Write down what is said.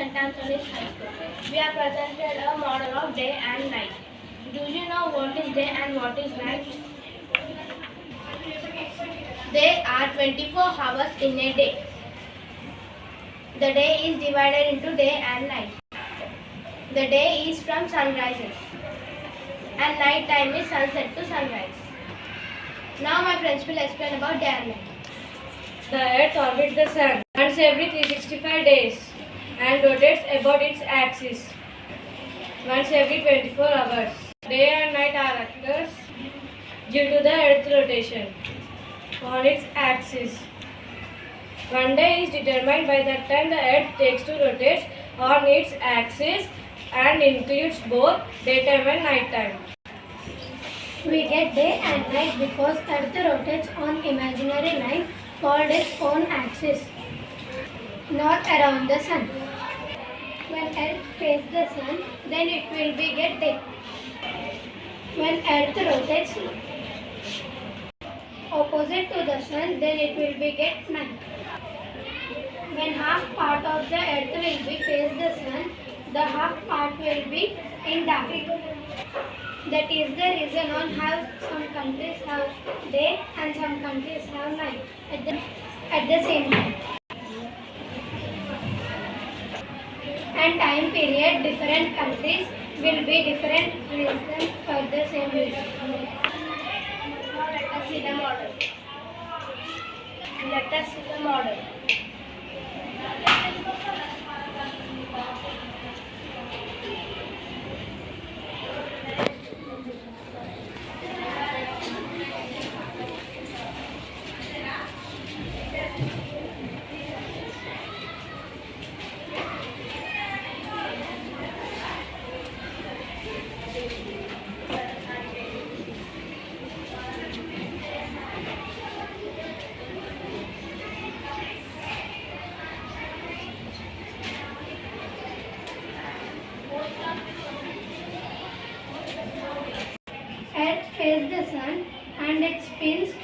St. Anthony's High School. We are presented a model of day and night. Do you know what is day and what is night? There are 24 hours in a day. The day is divided into day and night. The day is from sunrises and night time is sunset to sunrise. Now my friends will explain about day and night. The Earth orbits the Sun once every 365 days and rotates about its axis once every 24 hours. Day and night are occurs due to the Earth rotation on its axis. One day is determined by the time the Earth takes to rotate on its axis and includes both daytime and nighttime. We get day and night because Earth rotates on imaginary line called its own axis, not around the Sun. When Earth faces the Sun, then it will be get day. When Earth rotates opposite to the Sun, then it will be get night. When half part of the Earth will be face the Sun, the half part will be in dark. That is the reason on how some countries have day and some countries have night at the same time. And time period, different countries will be different reasons for the same reason. Now let us see the model. Let us see the model. Earth faces the Sun and it spins